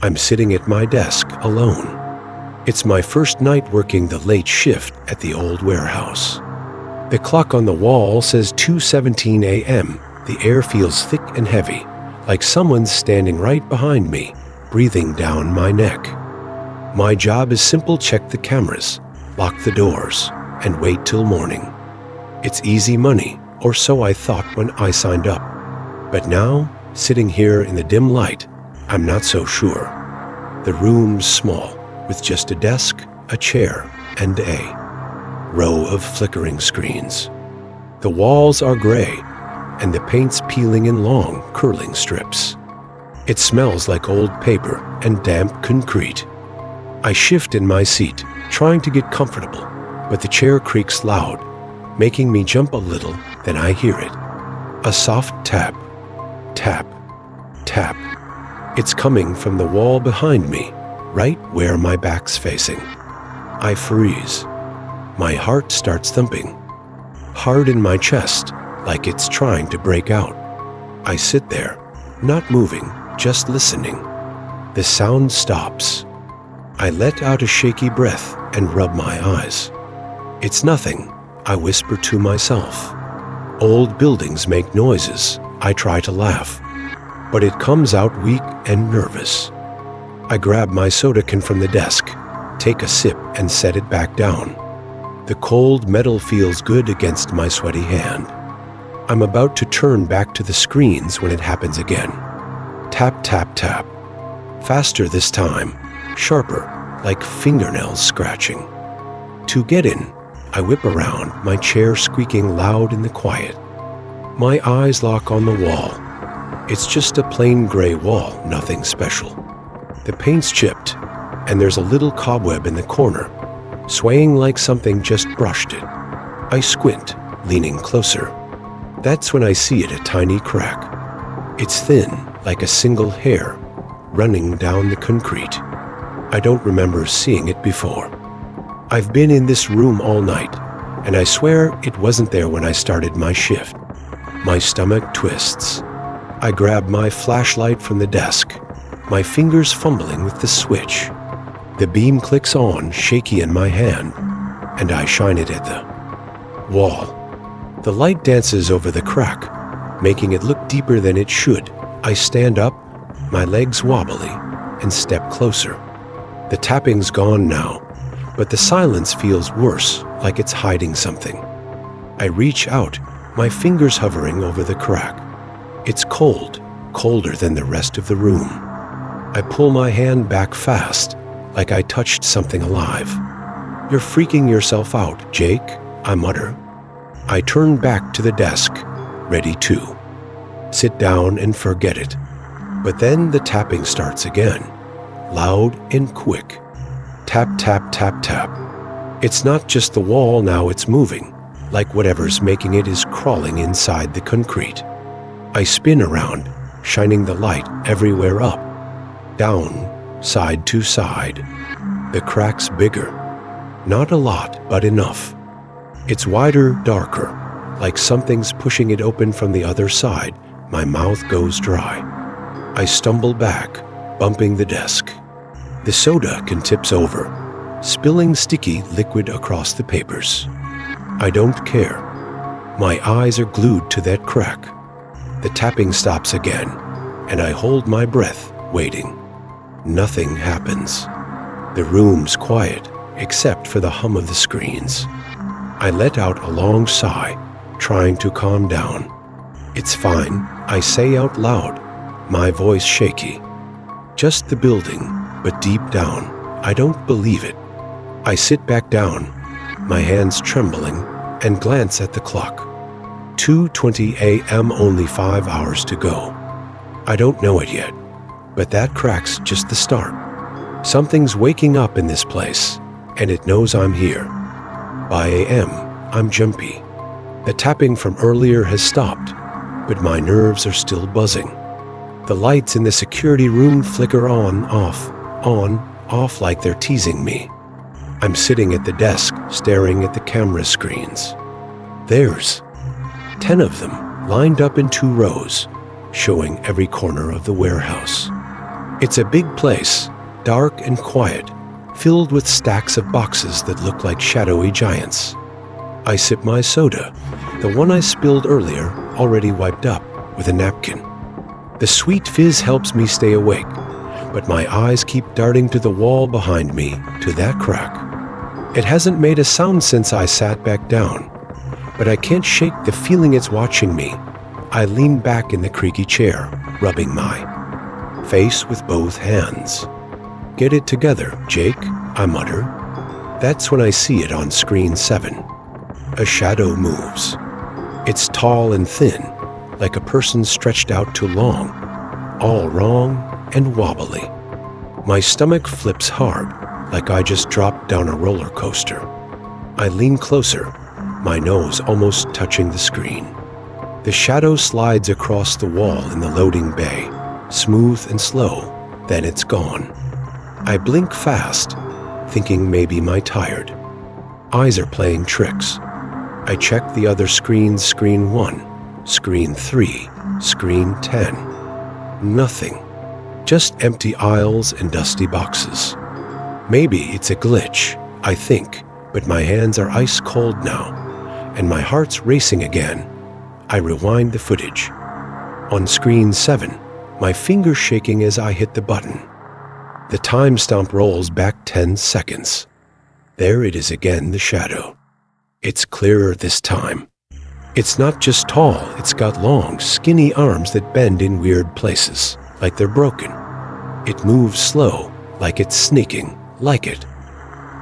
I'm sitting at my desk alone. It's my first night working the late shift at the old warehouse. The clock on the wall says 2:17 a.m. The air feels thick and heavy, like someone's standing right behind me, breathing down my neck. My job is simple: check the cameras, lock the doors, and wait till morning. It's easy money, or so I thought when I signed up. But now, sitting here in the dim light, I'm not so sure. The room's small, with just a desk, a chair, and a row of flickering screens. The walls are gray, and the paint's peeling in long, curling strips. It smells like old paper and damp concrete. I shift in my seat, trying to get comfortable, but the chair creaks loud, making me jump a little. Then I hear it. A soft tap, tap, tap. It's coming from the wall behind me, right where my back's facing. I freeze. My heart starts thumping, hard in my chest, like it's trying to break out. I sit there, not moving, just listening. The sound stops. I let out a shaky breath and rub my eyes. It's nothing, I whisper to myself. Old buildings make noises. I try to laugh, but it comes out weak and nervous. I grab my soda can from the desk, take a sip, and set it back down. The cold metal feels good against my sweaty hand. I'm about to turn back to the screens when it happens again. Tap, tap, tap. Faster this time, sharper, like fingernails scratching. To get in, I whip around, my chair squeaking loud in the quiet. My eyes lock on the wall. It's just a plain gray wall, nothing special. The paint's chipped, and there's a little cobweb in the corner, swaying like something just brushed it. I squint, leaning closer. That's when I see it, a tiny crack. It's thin, like a single hair, running down the concrete. I don't remember seeing it before. I've been in this room all night, and I swear it wasn't there when I started my shift. My stomach twists. I grab my flashlight from the desk, my fingers fumbling with the switch. The beam clicks on, shaky in my hand, and I shine it at the wall. The light dances over the crack, making it look deeper than it should. I stand up, my legs wobbly, and step closer. The tapping's gone now, but the silence feels worse, like it's hiding something. I reach out, my fingers hovering over the crack. It's cold, colder than the rest of the room. I pull my hand back fast, like I touched something alive. "You're freaking yourself out, Jake," I mutter. I turn back to the desk, ready to sit down and forget it. But then the tapping starts again, loud and quick. Tap, tap, tap, tap. It's not just the wall now, it's moving, like whatever's making it is crawling inside the concrete. I spin around, shining the light everywhere, up, down, side to side. The crack's bigger. Not a lot, but enough. It's wider, darker, like something's pushing it open from the other side. My mouth goes dry. I stumble back, bumping the desk. The soda can tips over, spilling sticky liquid across the papers. I don't care. My eyes are glued to that crack. The tapping stops again, and I hold my breath, waiting. Nothing happens. The room's quiet, except for the hum of the screens. I let out a long sigh, trying to calm down. "It's fine," I say out loud, my voice shaky. Just the building, but deep down, I don't believe it. I sit back down, my hands trembling, and glance at the clock. 2:20 a.m., only 5 hours to go. I don't know it yet, but that crack's just the start. Something's waking up in this place, and it knows I'm here. By a.m., I'm jumpy. The tapping from earlier has stopped, but my nerves are still buzzing. The lights in the security room flicker on, off like they're teasing me. I'm sitting at the desk, staring at the camera screens. There's 10 of them, lined up in 2 rows, showing every corner of the warehouse. It's a big place, dark and quiet, filled with stacks of boxes that look like shadowy giants. I sip my soda, the one I spilled earlier, already wiped up with a napkin. The sweet fizz helps me stay awake, but my eyes keep darting to the wall behind me, to that crack. It hasn't made a sound since I sat back down, but I can't shake the feeling it's watching me. I lean back in the creaky chair, rubbing my face with both hands. "Get it together, Jake," I mutter. That's when I see it on screen 7. A shadow moves. It's tall and thin, like a person stretched out too long, all wrong and wobbly. My stomach flips hard, like I just dropped down a roller coaster. I lean closer, my nose almost touching the screen. The shadow slides across the wall in the loading bay, smooth and slow, then it's gone. I blink fast, thinking maybe my tired eyes are playing tricks. I check the other screens, screen 1, screen 3, screen 10. Nothing. Just empty aisles and dusty boxes. Maybe it's a glitch, I think, but my hands are ice cold now, and my heart's racing again. I rewind the footage. On screen 7, my fingers shaking as I hit the button. The timestamp rolls back 10 seconds. There it is again, the shadow. It's clearer this time. It's not just tall, it's got long, skinny arms that bend in weird places, like they're broken. It moves slow, like it's sneaking, like it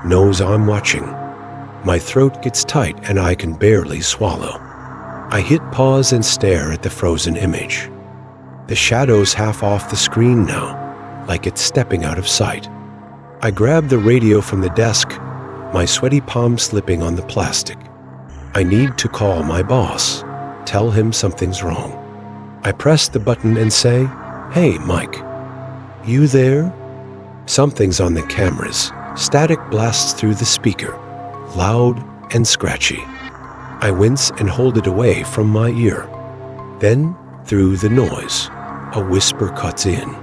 knows I'm watching. My throat gets tight and I can barely swallow. I hit pause and stare at the frozen image. The shadow's half off the screen now, like it's stepping out of sight. I grab the radio from the desk, my sweaty palm slipping on the plastic. I need to call my boss, tell him something's wrong. I press the button and say, "Hey, Mike, you there?" Something's on the cameras. Static blasts through the speaker, loud and scratchy. I wince and hold it away from my ear. Then, through the noise, a whisper cuts in.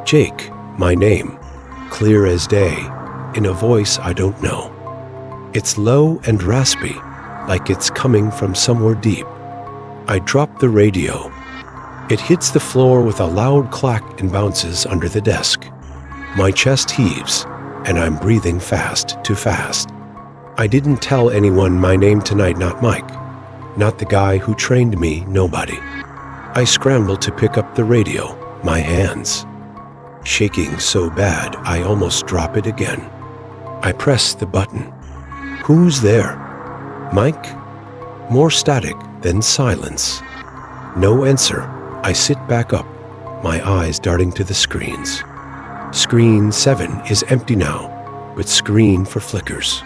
"Jake," my name, clear as day, in a voice I don't know. It's low and raspy, like it's coming from somewhere deep. I drop the radio. It hits the floor with a loud clack and bounces under the desk. My chest heaves, and I'm breathing fast, too fast. I didn't tell anyone my name tonight, not Mike. Not the guy who trained me, nobody. I scramble to pick up the radio, my hands shaking so bad I almost drop it again. I press the button. "Who's there?" "Mike?" More static, then silence. No answer. I sit back up, my eyes darting to the screens. Screen 7 is empty now, but screen 4 flickers.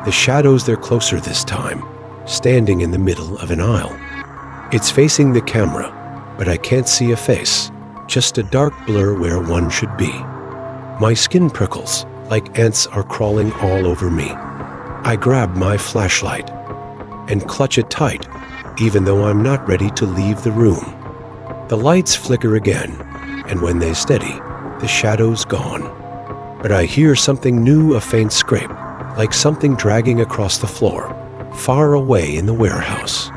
The shadows, they're closer this time, standing in the middle of an aisle. It's facing the camera, but I can't see a face, just a dark blur where one should be. My skin prickles, like ants are crawling all over me. I grab my flashlight and clutch it tight, even though I'm not ready to leave the room. The lights flicker again, and when they steady, the shadow's gone. But I hear something new, a faint scrape, like something dragging across the floor, far away in the warehouse.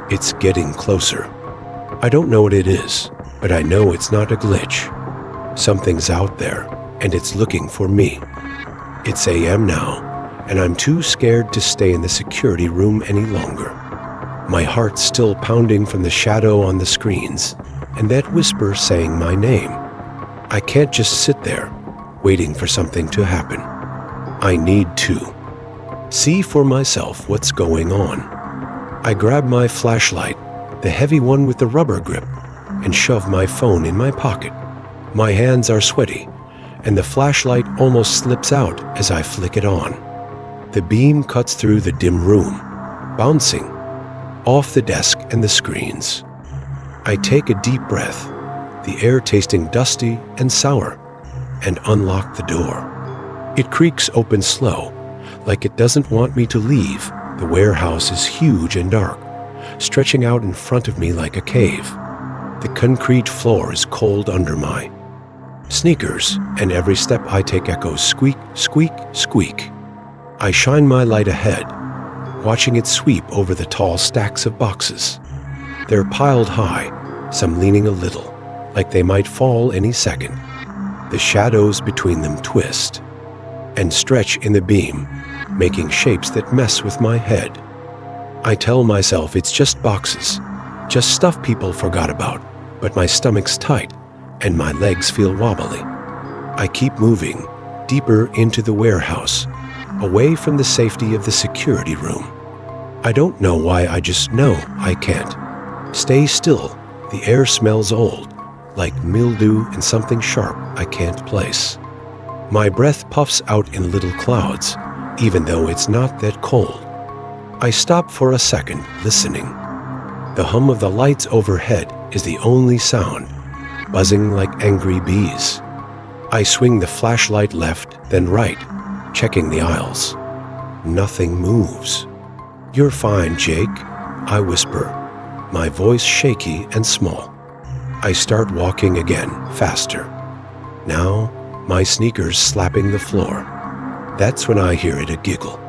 It's getting closer. I don't know what it is, but I know it's not a glitch. Something's out there, and it's looking for me. It's AM now, and I'm too scared to stay in the security room any longer. My heart's still pounding from the shadow on the screens, and that whisper saying my name. I can't just sit there, waiting for something to happen. I need to see for myself what's going on. I grab my flashlight, the heavy one with the rubber grip, and shove my phone in my pocket. My hands are sweaty, and the flashlight almost slips out as I flick it on. The beam cuts through the dim room, bouncing off the desk and the screens. I take a deep breath, the air tasting dusty and sour, and unlock the door. It creaks open slow, like it doesn't want me to leave. The warehouse is huge and dark, stretching out in front of me like a cave. The concrete floor is cold under my Sneakers, and every step I take echoes squeak, squeak, squeak. I shine my light ahead, watching it sweep over the tall stacks of boxes. They're piled high, some leaning a little, like they might fall any second. The shadows between them twist and stretch in the beam, making shapes that mess with my head. I tell myself it's just boxes, just stuff people forgot about, but my stomach's tight and my legs feel wobbly. I keep moving, deeper into the warehouse, away from the safety of the security room. I don't know why, I just know I can't. Stay still. The air smells old, like mildew and something sharp I can't place. My breath puffs out in little clouds, even though it's not that cold. I stop for a second, listening. The hum of the lights overhead is the only sound, buzzing like angry bees. I swing the flashlight left, then right, checking the aisles. Nothing moves. "You're fine, Jake," I whisper, my voice shaky and small. I start walking again, faster. Now, my sneakers slapping the floor. That's when I hear it a giggle.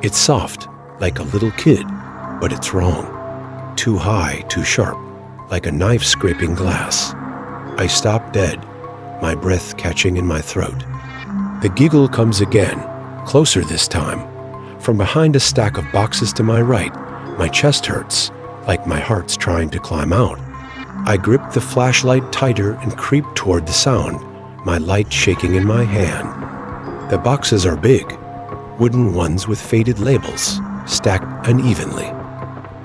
It's soft, like a little kid, but it's wrong. Too high, too sharp, like a knife scraping glass. I stop dead, my breath catching in my throat. The giggle comes again, closer this time. From behind a stack of boxes to my right, my chest hurts, like my heart's trying to climb out. I grip the flashlight tighter and creep toward the sound, my light shaking in my hand. The boxes are big, wooden ones with faded labels, stacked unevenly.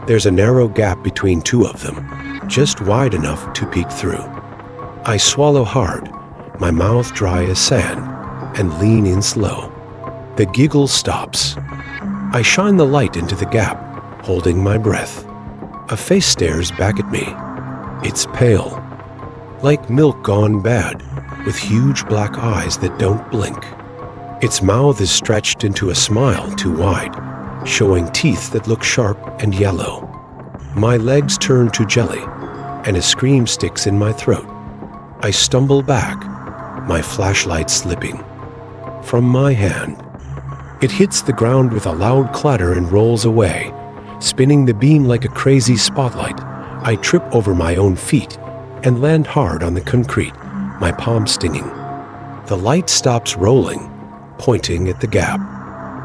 There's a narrow gap between two of them, just wide enough to peek through. I swallow hard, my mouth dry as sand, and lean in slow. The giggle stops. I shine the light into the gap, holding my breath. A face stares back at me. It's pale, like milk gone bad, with huge black eyes that don't blink. Its mouth is stretched into a smile too wide, showing teeth that look sharp and yellow. My legs turn to jelly, and a scream sticks in my throat. I stumble back, my flashlight slipping from my hand. It hits the ground with a loud clatter and rolls away, spinning the beam like a crazy spotlight. I trip over my own feet and land hard on the concrete, my palm stinging. The light stops rolling, pointing at the gap.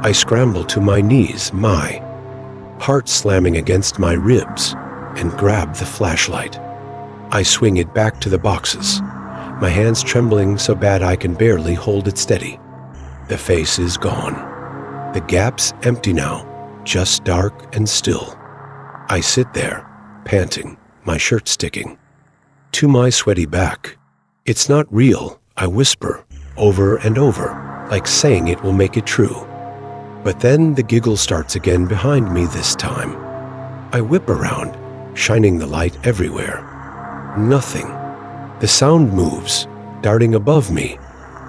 I scramble to my knees, my heart slamming against my ribs, and grab the flashlight. I swing it back to the boxes, my hands trembling so bad I can barely hold it steady. The face is gone. The gap's empty now, just dark and still. I sit there, panting, my shirt sticking to my sweaty back. "It's not real," I whisper, over and over, like saying it will make it true. But then the giggle starts again behind me this time. I whip around, shining the light everywhere. Nothing. The sound moves, darting above me,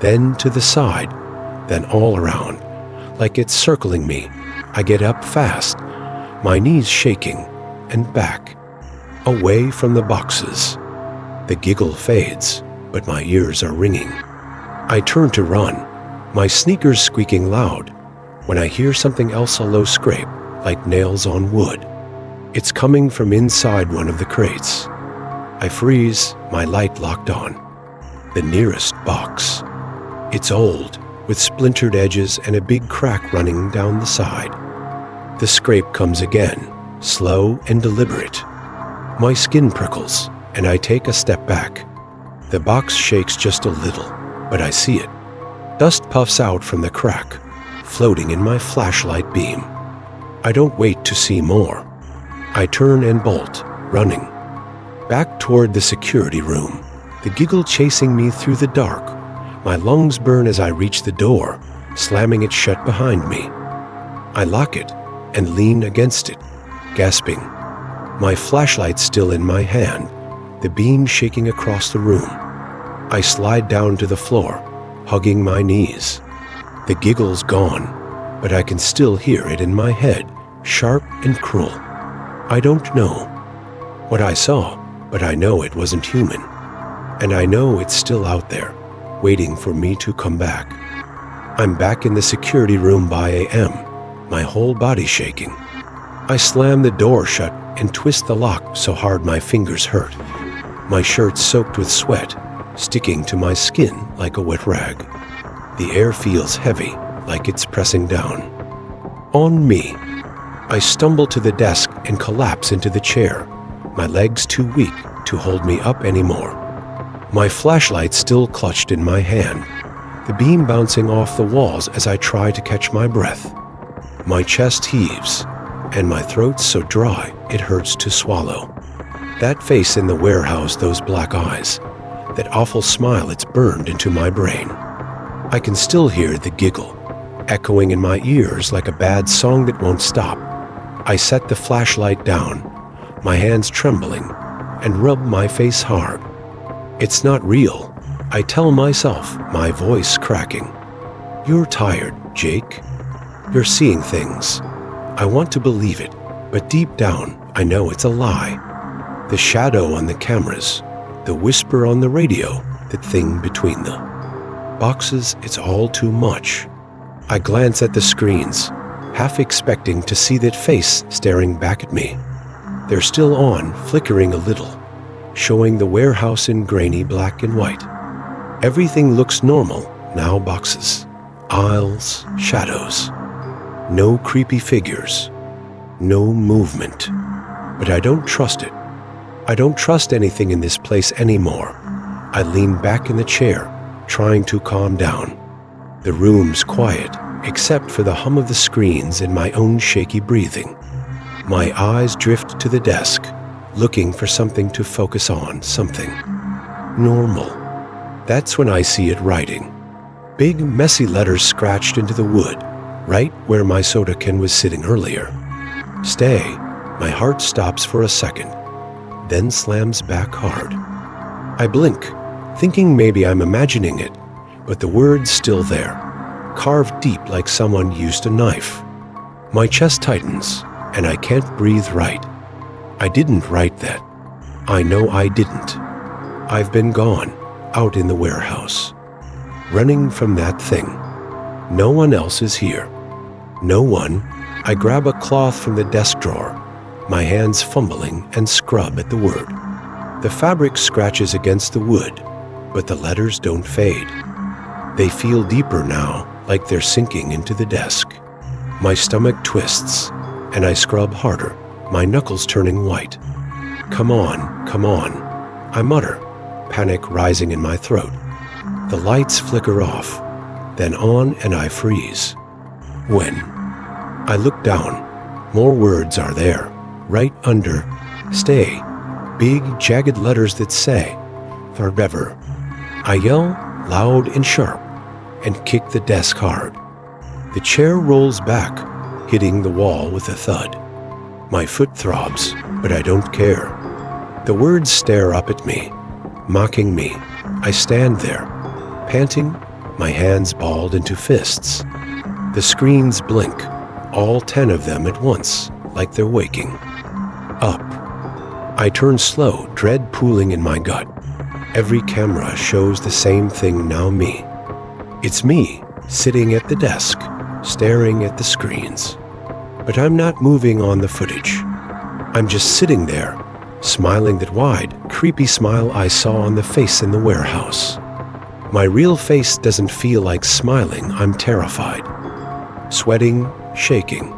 then to the side, then all around, like it's circling me. I get up fast, my knees shaking, and back, away from the boxes. The giggle fades, but my ears are ringing. I turn to run, my sneakers squeaking loud, when I hear something else, a low scrape, like nails on wood. It's coming from inside one of the crates. I freeze, my light locked on. The nearest box. It's old, with splintered edges and a big crack running down the side. The scrape comes again, slow and deliberate. My skin prickles, and I take a step back. The box shakes just a little, but I see it. Dust puffs out from the crack, floating in my flashlight beam. I don't wait to see more. I turn and bolt, running. Back toward the security room, the giggle chasing me through the dark. My lungs burn as I reach the door, slamming it shut behind me. I lock it and lean against it, gasping. My flashlight still in my hand, the beam shaking across the room. I slide down to the floor, hugging my knees. The giggle's gone, but I can still hear it in my head, sharp and cruel. I don't know what I saw, but I know it wasn't human. And I know it's still out there, waiting for me to come back. I'm back in the security room by AM, my whole body shaking. I slam the door shut and twist the lock so hard my fingers hurt. My shirt soaked with sweat, sticking to my skin like a wet rag. The air feels heavy, like it's pressing down. On me. I stumble to the desk and collapse into the chair, my legs too weak to hold me up anymore. My flashlight still clutched in my hand, the beam bouncing off the walls as I try to catch my breath. My chest heaves, and my throat's so dry it hurts to swallow. That face in the warehouse, those black eyes, that awful smile, it's burned into my brain. I can still hear the giggle, echoing in my ears like a bad song that won't stop. I set the flashlight down, my hands trembling, and rub my face hard. It's not real, I tell myself, my voice cracking. You're tired, Jake. You're seeing things. I want to believe it, but deep down, I know it's a lie. The shadow on the cameras, the whisper on the radio, the thing between the boxes, it's all too much. I glance at the screens, half expecting to see that face staring back at me. They're still on, flickering a little, showing the warehouse in grainy black and white. Everything looks normal, now boxes, aisles, shadows. No creepy figures, no movement. But I don't trust it. I don't trust anything in this place anymore. I lean back in the chair, trying to calm down. The room's quiet, except for the hum of the screens and my own shaky breathing. My eyes drift to the desk, looking for something to focus on, something normal. That's when I see it writing. Big, messy letters scratched into the wood, right where my soda can was sitting earlier. Stay. My heart stops for a second, then slams back hard. I blink, thinking maybe I'm imagining it, but the word's still there, carved deep like someone used a knife. My chest tightens, and I can't breathe right. I didn't write that. I know I didn't. I've been gone, out in the warehouse, running from that thing. No one else is here. No one. I grab a cloth from the desk drawer, my hands fumbling, and scrub at the word. The fabric scratches against the wood, but the letters don't fade. They feel deeper now, like they're sinking into the desk. My stomach twists, and I scrub harder, my knuckles turning white. Come on, come on, I mutter, panic rising in my throat. The lights flicker off, then on, and I freeze. When I look down, more words are there, right under stay, big jagged letters that say forever. I yell loud and sharp and kick the desk hard. The chair rolls back, hitting the wall with a thud. My foot throbs, but I don't care. The words stare up at me, mocking me. I stand there, panting, my hands balled into fists. The screens blink, all 10 of them at once, like they're waking up. I turn slow, dread pooling in my gut. Every camera shows the same thing now, me. It's me, sitting at the desk, staring at the screens. But I'm not moving on the footage. I'm just sitting there, smiling that wide, creepy smile I saw on the face in the warehouse. My real face doesn't feel like smiling, I'm terrified. Sweating, shaking.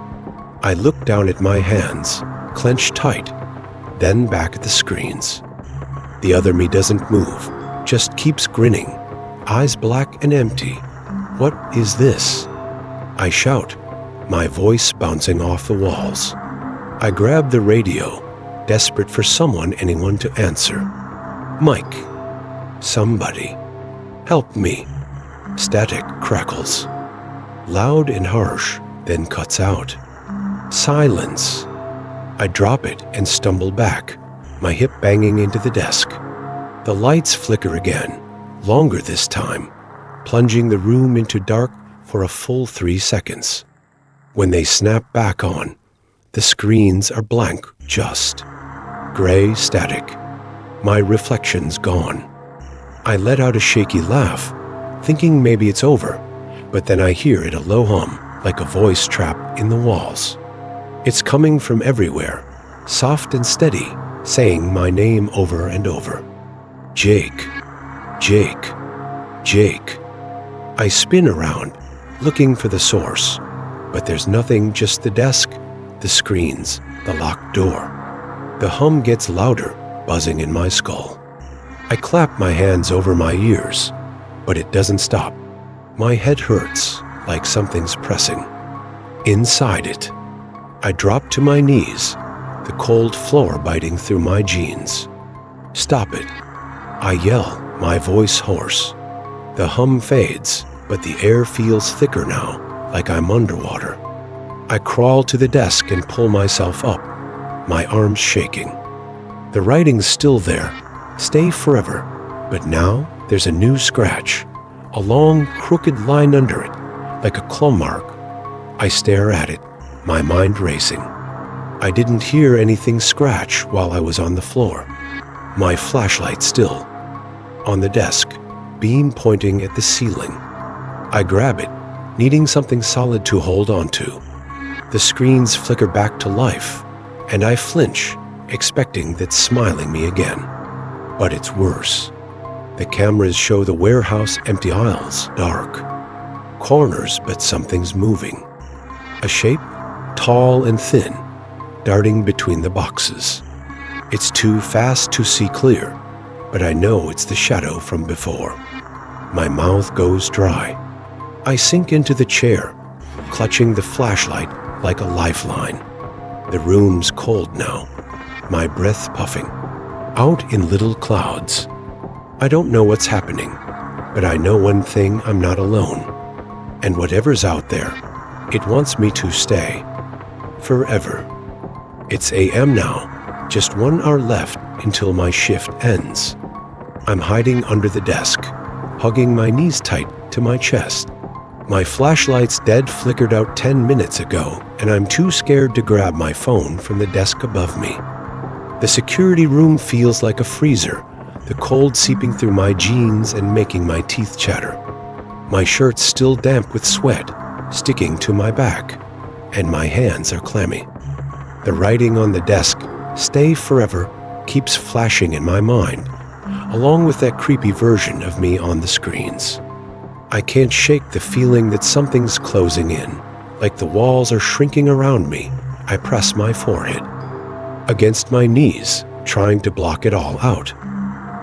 I look down at my hands, clenched tight, then back at the screens. The other me doesn't move, just keeps grinning, eyes black and empty. What is this? I shout, my voice bouncing off the walls. I grab the radio, desperate for anyone to answer. Mike. Somebody. Help me. Static crackles. Loud and harsh, then cuts out. Silence. I drop it and stumble back, my hip banging into the desk. The lights flicker again, longer this time, plunging the room into dark for a full 3 seconds. When they snap back on, the screens are blank, just gray static. My reflection's gone. I let out a shaky laugh, thinking maybe it's over, but then I hear it a low hum, like a voice trapped in the walls. It's coming from everywhere, soft and steady, saying my name over and over. Jake, Jake, Jake. I spin around, looking for the source, but there's nothing, just the desk, the screens, the locked door. The hum gets louder, buzzing in my skull. I clap my hands over my ears, but it doesn't stop. My head hurts, like something's pressing. Inside it, I drop to my knees, the cold floor biting through my jeans. Stop it, I yell, my voice hoarse. The hum fades, but the air feels thicker now, like I'm underwater. I crawl to the desk and pull myself up, my arms shaking. The writing's still there, stay forever, but now there's a new scratch, a long, crooked line under it, like a claw mark. I stare at it, my mind racing. I didn't hear anything scratch while I was on the floor. My flashlight still on the desk, beam pointing at the ceiling. I grab it, needing something solid to hold onto. The screens flicker back to life, and I flinch, expecting that smiling me again. But it's worse. The cameras show the warehouse empty aisles, dark. Corners, but something's moving. A shape, tall and thin, darting between the boxes. It's too fast to see clear, but I know it's the shadow from before. My mouth goes dry. I sink into the chair, clutching the flashlight like a lifeline. The room's cold now, my breath puffing, out in little clouds. I don't know what's happening, but I know one thing: I'm not alone. And whatever's out there, it wants me to stay. Forever. It's AM now, just 1 hour left until my shift ends. I'm hiding under the desk, hugging my knees tight to my chest. My flashlight's dead, flickered out 10 minutes ago, and I'm too scared to grab my phone from the desk above me. The security room feels like a freezer, the cold seeping through my jeans and making my teeth chatter. My shirt's still damp with sweat, sticking to my back, and my hands are clammy. The writing on the desk, "Stay forever," keeps flashing in my mind, along with that creepy version of me on the screens. I can't shake the feeling that something's closing in, like the walls are shrinking around me. I press my forehead against my knees, trying to block it all out.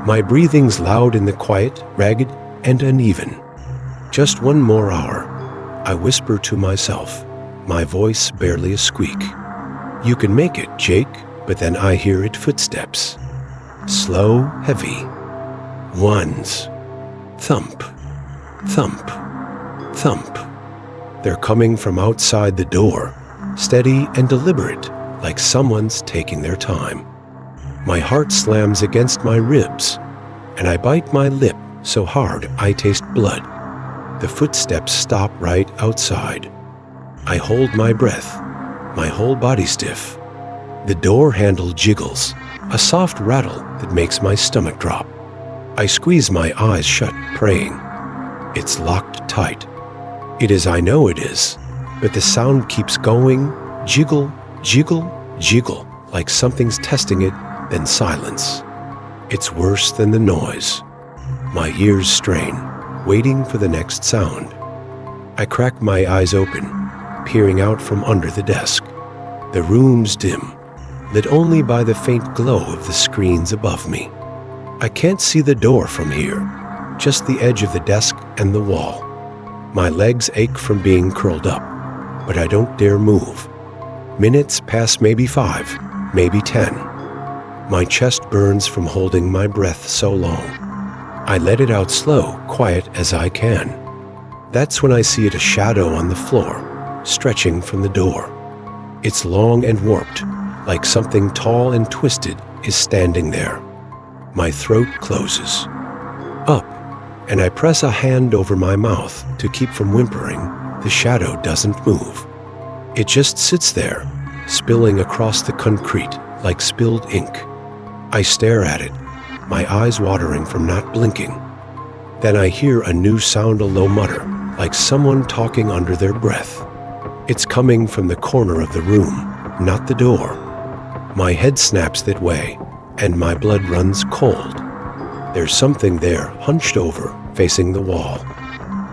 My breathing's loud in the quiet, ragged, and uneven. Just 1 more hour, I whisper to myself, my voice barely a squeak. You can make it, Jake, but then I hear it footsteps. Slow, heavy. Ones. Thump. Thump. Thump. They're coming from outside the door, steady and deliberate, like someone's taking their time. My heart slams against my ribs, and I bite my lip so hard I taste blood. The footsteps stop right outside. I hold my breath, my whole body stiff. The door handle jiggles, a soft rattle that makes my stomach drop. I squeeze my eyes shut, praying. It's locked tight. It is, I know it is, but the sound keeps going, jiggle, jiggle, jiggle, like something's testing it, then silence. It's worse than the noise. My ears strain, waiting for the next sound. I crack my eyes open, peering out from under the desk. The room's dim, lit only by the faint glow of the screens above me. I can't see the door from here, just the edge of the desk and the wall. My legs ache from being curled up, but I don't dare move. Minutes pass, maybe 5, maybe 10. My chest burns from holding my breath so long. I let it out slow, quiet as I can. That's when I see it, a shadow on the floor, stretching from the door. It's long and warped, like something tall and twisted is standing there. My throat closes. Up, and I press a hand over my mouth to keep from whimpering. The shadow doesn't move. It just sits there, spilling across the concrete like spilled ink. I stare at it, my eyes watering from not blinking. Then I hear a new sound, a low mutter, like someone talking under their breath. It's coming from the corner of the room, not the door. My head snaps that way, and my blood runs cold. There's something there, hunched over, facing the wall.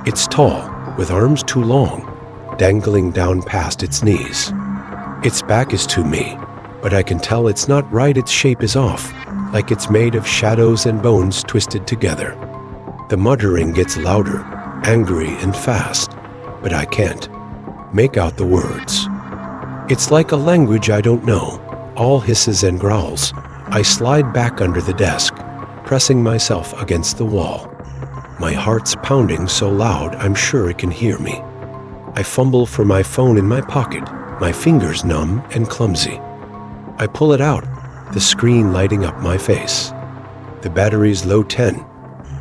It's tall, with arms too long, dangling down past its knees. Its back is to me, but I can tell it's not right. Its shape is off, like it's made of shadows and bones twisted together. The muttering gets louder, angry and fast, but I can't make out the words. It's like a language I don't know, all hisses and growls. I slide back under the desk, pressing myself against the wall. My heart's pounding so loud I'm sure it can hear me. I fumble for my phone in my pocket, my fingers numb and clumsy. I pull it out, the screen lighting up my face. The battery's low 10,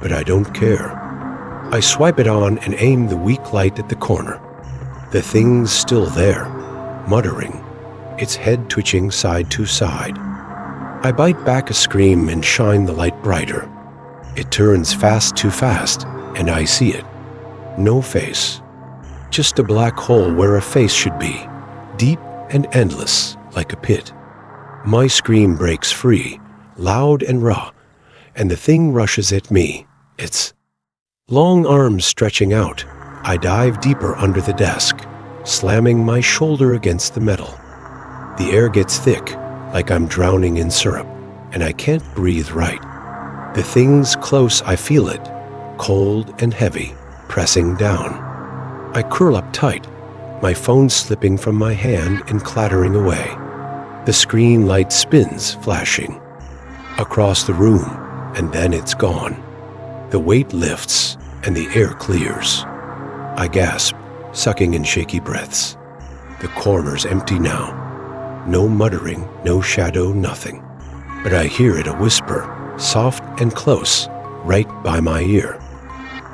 but I don't care. I swipe it on and aim the weak light at the corner. The thing's still there, muttering, its head twitching side to side. I bite back a scream and shine the light brighter. It turns fast too fast, and I see it. No face. Just a black hole where a face should be, deep and endless, like a pit. My scream breaks free, loud and raw, and the thing rushes at me. Its long arms stretching out. I dive deeper under the desk, slamming my shoulder against the metal. The air gets thick, like I'm drowning in syrup, and I can't breathe right. The thing's close, I feel it, cold and heavy, pressing down. I curl up tight, my phone slipping from my hand and clattering away. The screen light spins, flashing across the room, and then it's gone. The weight lifts, and the air clears. I gasp, sucking in shaky breaths. The corner's empty now. No muttering, no shadow, nothing. But I hear it, a whisper, soft and close, right by my ear.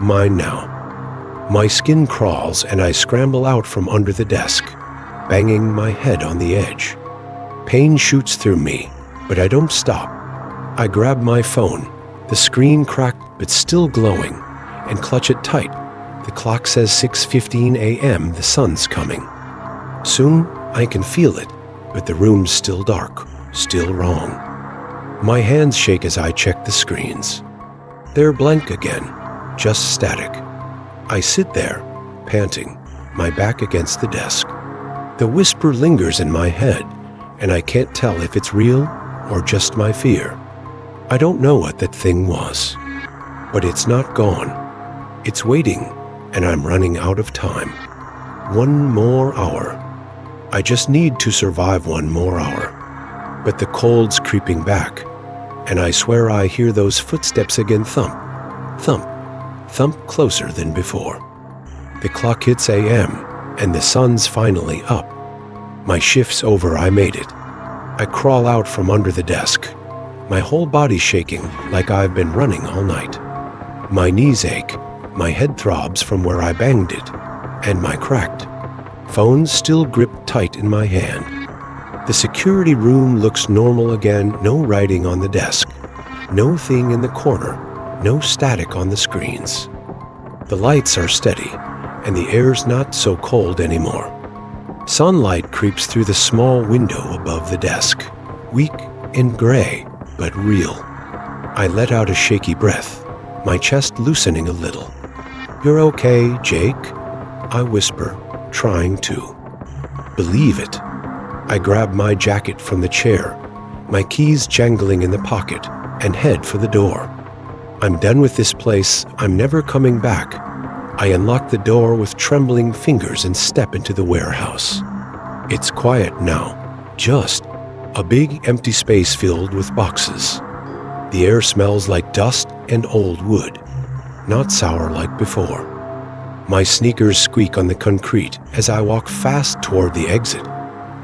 Mine now. My skin crawls and I scramble out from under the desk, banging my head on the edge. Pain shoots through me, but I don't stop. I grab my phone, the screen cracked but still glowing, and clutch it tight. The clock says 6:15 a.m., the sun's coming. Soon I can feel it, but the room's still dark, still wrong. My hands shake as I check the screens. They're blank again, just static. I sit there, panting, my back against the desk. The whisper lingers in my head, and I can't tell if it's real or just my fear. I don't know what that thing was, but it's not gone. It's waiting, and I'm running out of time. One more hour. I just need to survive one more hour. But the cold's creeping back, and I swear I hear those footsteps again, thump, thump, thump closer than before. The clock hits a.m., and the sun's finally up. My shift's over, I made it. I crawl out from under the desk, my whole body shaking like I've been running all night. My knees ache, my head throbs from where I banged it, and my cracked phone's still gripped tight in my hand. The security room looks normal again, no writing on the desk, no thing in the corner, no static on the screens. The lights are steady, and the air's not so cold anymore. Sunlight creeps through the small window above the desk, weak and gray, but real. I let out a shaky breath, my chest loosening a little. "You're okay, Jake," I whisper, trying to believe it. I grab my jacket from the chair, my keys jangling in the pocket, and head for the door. I'm done with this place, I'm never coming back. I unlock the door with trembling fingers and step into the warehouse. It's quiet now, just a big empty space filled with boxes. The air smells like dust and old wood, not sour like before. My sneakers squeak on the concrete as I walk fast toward the exit,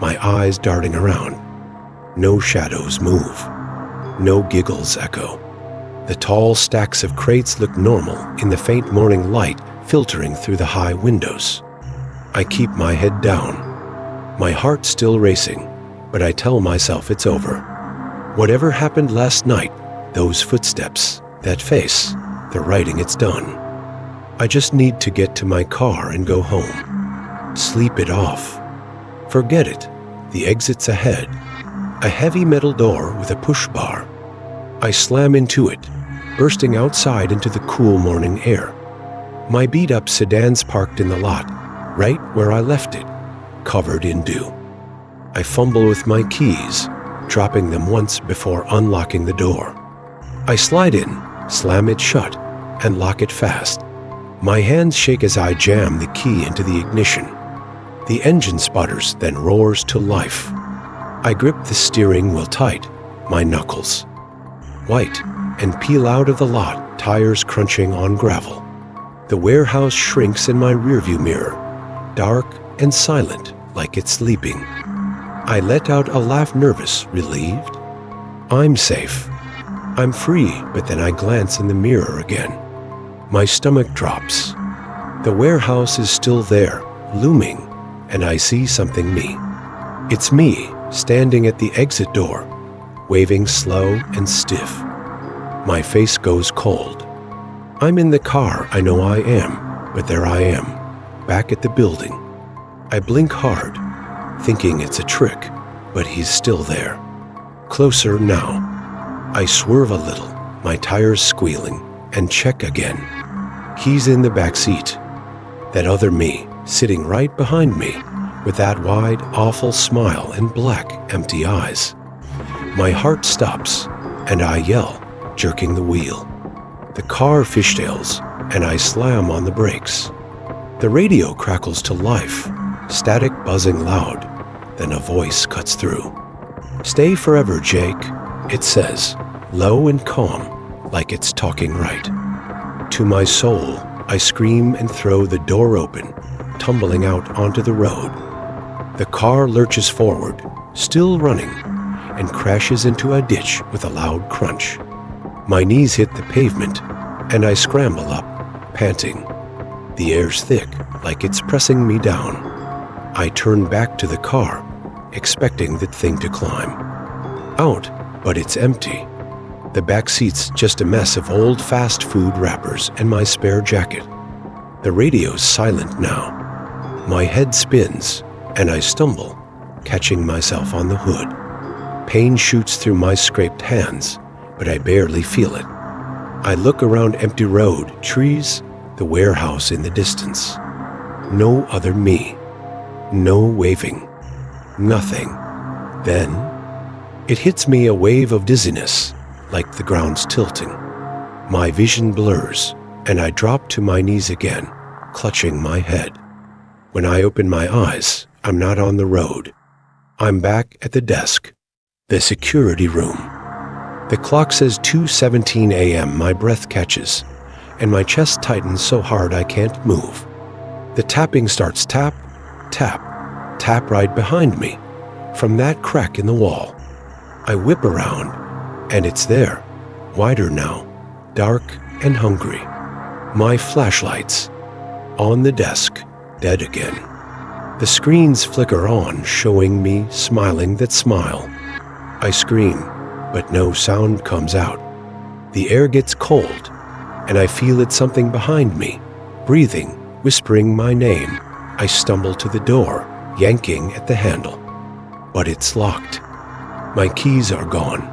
my eyes darting around. No shadows move. No giggles echo. The tall stacks of crates look normal in the faint morning light filtering through the high windows. I keep my head down, my heart still racing, but I tell myself it's over. Whatever happened last night, those footsteps, that face, the writing, it's done. I just need to get to my car and go home. Sleep it off. Forget it. The exit's ahead. A heavy metal door with a push bar. I slam into it, bursting outside into the cool morning air. My beat-up sedan's parked in the lot, right where I left it, covered in dew. I fumble with my keys, dropping them once before unlocking the door. I slide in, slam it shut, and lock it fast. My hands shake as I jam the key into the ignition. The engine sputters, then roars to life. I grip the steering wheel tight, my knuckles white, and peel out of the lot, tires crunching on gravel. The warehouse shrinks in my rearview mirror, dark and silent like it's sleeping. I let out a laugh, nervous, relieved. I'm safe. I'm free, but then I glance in the mirror again. My stomach drops. The warehouse is still there, looming, and I see something me. It's me, standing at the exit door, waving slow and stiff. My face goes cold. I'm in the car, I know I am, but there I am, back at the building. I blink hard, thinking it's a trick, but he's still there. Closer now. I swerve a little, my tires squealing, and check again. He's in the back seat. That other me, sitting right behind me, with that wide, awful smile and black, empty eyes. My heart stops, and I yell, jerking the wheel. The car fishtails, and I slam on the brakes. The radio crackles to life, static buzzing loud. Then a voice cuts through. "Stay forever, Jake," it says, low and calm, like it's talking right. To my soul, I scream and throw the door open, tumbling out onto the road. The car lurches forward, still running, and crashes into a ditch with a loud crunch. My knees hit the pavement, and I scramble up, panting. The air's thick, like it's pressing me down. I turn back to the car, expecting that thing to climb out, but it's empty. The back seat's just a mess of old fast food wrappers and my spare jacket. The radio's silent now. My head spins, and I stumble, catching myself on the hood. Pain shoots through my scraped hands, but I barely feel it. I look around empty road, trees, the warehouse in the distance. No other me. No waving. Nothing. Then, it hits me a wave of dizziness, like the ground's tilting. My vision blurs, and I drop to my knees again, clutching my head. When I open my eyes, I'm not on the road. I'm back at the desk, the security room. The clock says 2:17 a.m. My breath catches, and my chest tightens so hard I can't move. The tapping starts, tap, tap, tap right behind me, from that crack in the wall. I whip around, and it's there, wider now, dark and hungry. My flashlights, on the desk, dead again. The screens flicker on, showing me smiling that smile. I scream, but no sound comes out. The air gets cold, and I feel it's something behind me, breathing, whispering my name. I stumble to the door, yanking at the handle. But it's locked. My keys are gone.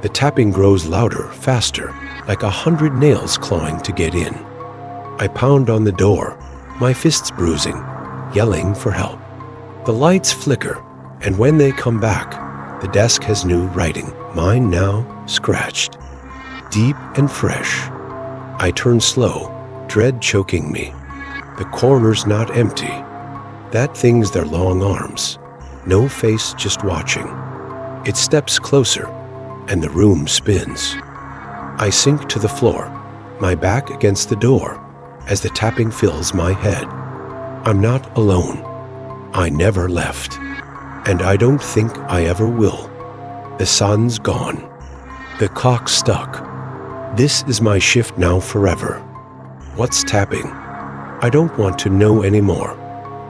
The tapping grows louder, faster, like 100 nails clawing to get in. I pound on the door, my fists bruising, yelling for help. The lights flicker, and when they come back, the desk has new writing, mine now scratched, deep and fresh. I turn slow, dread choking me. The corner's not empty. That thing's their long arms, no face, just watching. It steps closer, and the room spins. I sink to the floor, my back against the door, as the tapping fills my head. I'm not alone. I never left, and I don't think I ever will. The sun's gone. The clock's stuck. This is my shift now forever. What's tapping? I don't want to know anymore.